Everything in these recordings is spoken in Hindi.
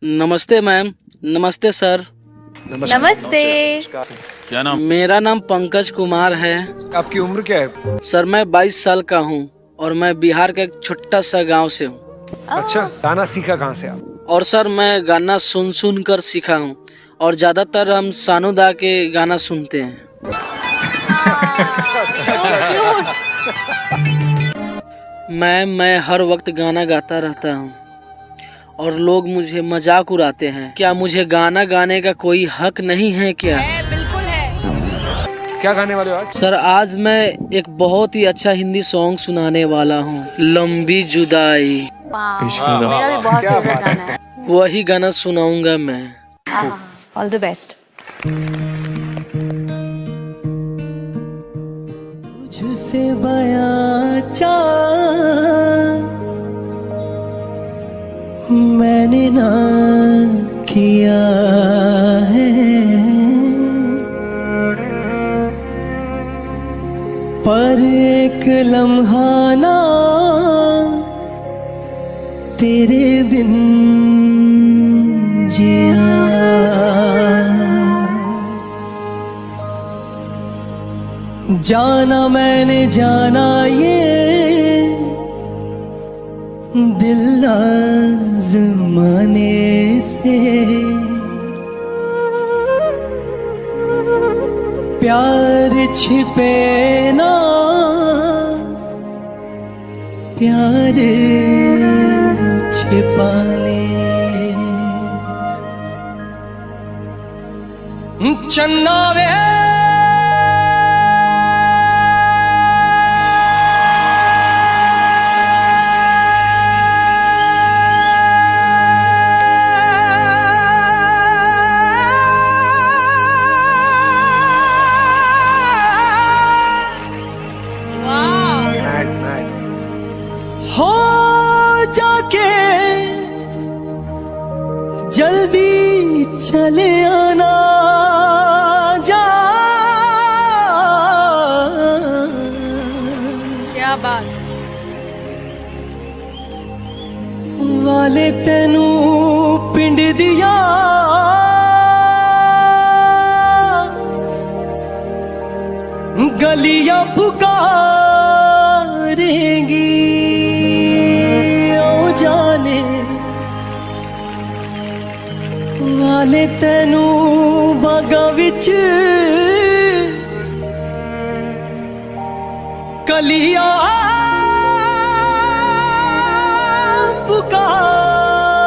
नमस्ते मैम। नमस्ते सर। नमस्ते। क्या नाम? मेरा नाम पंकज कुमार है। आपकी उम्र क्या है? सर मैं 22 साल का हूँ और मैं बिहार के एक छोटा सा गांव से हूँ। अच्छा, गाना सीखा कहाँ से आप? और सर मैं गाना सुन कर सीखा हूँ और ज्यादातर हम सानू दा के गाना सुनते हैं। मैं हर वक्त गाना गाता रहता हूँ और लोग मुझे मजाक उड़ाते हैं। क्या मुझे गाना गाने का कोई हक नहीं है क्या? बिल्कुल है। क्या गाने वाले हो आज? सर आज मैं एक बहुत ही अच्छा हिंदी सॉन्ग सुनाने वाला हूँ, लंबी जुदाई। मेरा भी बहुत फेवरेट गाना है। वही गाना सुनाऊंगा मैं। All the best. तुझसे बयां मैंने ना किया है, पर एक लम्हा ना तेरे बिन जिया। जाना मैंने जाना ये दिल आज़माने से, प्यार छिपे ना प्यार छिपाने। चन्ना वे हो जाके जल्दी चले आना जा। क्या बात। वाले तेनू पिंड दिया गलियां पुकारेंगी ओ जाने। वाले तेनू बागा विच कलियां पुकारेंगी।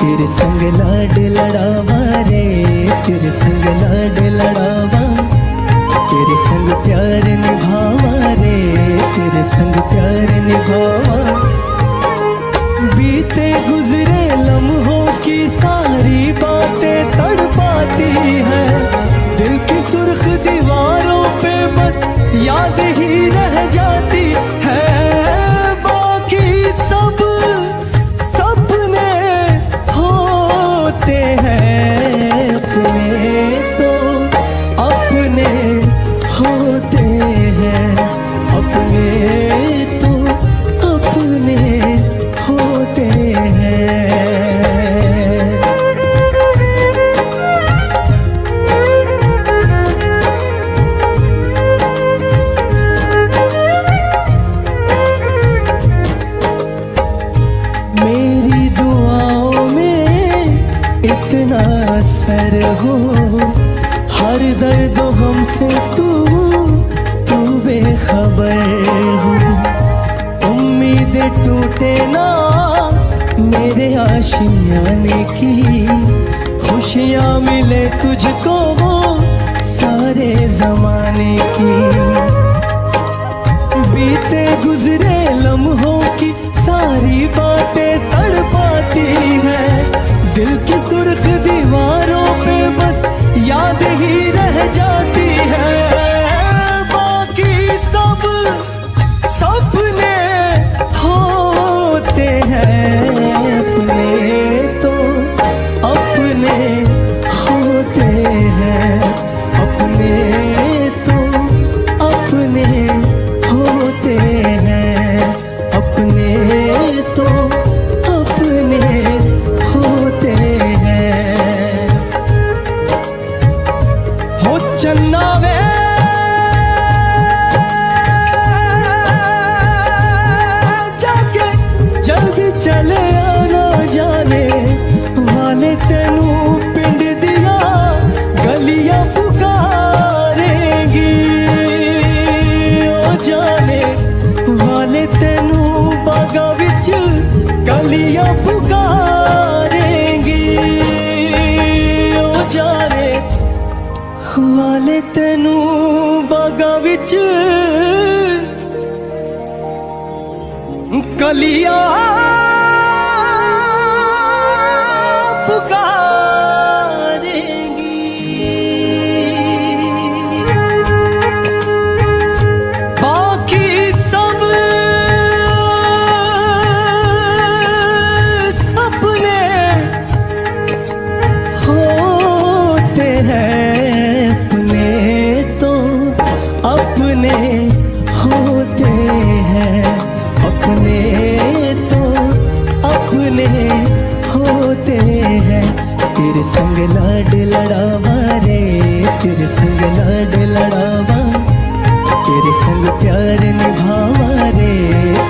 तेरे संग लाड लड़ावा रे, तेरे संग लाड लड़ावा, तेरे संग प्यार निभावा रे, तेरे संग प्यार निभावा। बीते गुजरे लम्हों की सारी बातें तड़पाती है, दिल की सुर्ख दीवारों पे बस याद ही रह जाती है। बाकी सब हैं अपने तो अपने होते हैं, अपने तो अपने होते हैं। मेरी दुआओं में इतना असर हो, हर दर्द हमसे तू बेखबर हो। उम्मीदें टूटे ना मेरे आशियाने की, खुशियाँ मिले तुझको वो मेरे जमाने की। बीते गुजरे लम्हों की सारी बातें तड़पाती है, दिल की सुर्ख दीवारों पे बस याद ही रह जाती है। बाकी सब सपने होते हैं, अपने तो अपने होते हैं, अपने तो अपने होते हैं, अपने तो अपने होते हैं। हो चन्ना वे जाके जल्दी चले आना, जाने वाले तेनू पिंड दिया गलियां पुकारेंगी। ओ जाने वाले तेनू बागा विच गलियां पुकारेंगी। ओ जाने वाले तेनू बागा विच गलियां बाकी सब सपने होते हैं, अपने तो अपने होते हैं, अपने तो अपने होते हैं। तेरे संग लाड लड़ावा रे, तेरे संग लाड लड़ावा, तेरे संग प्यार निभावा रे,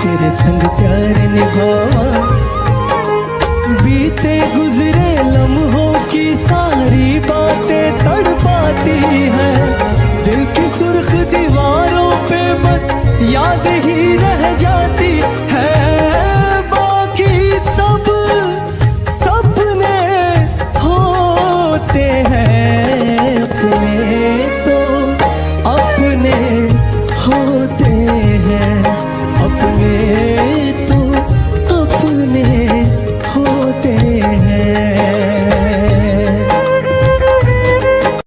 तेरे संग प्यार निभावा। बीते गुजरे लम्हों की सारी बातें तड़पाती है, दिल की सुर्ख दीवारों पे बस याद ही रह जाती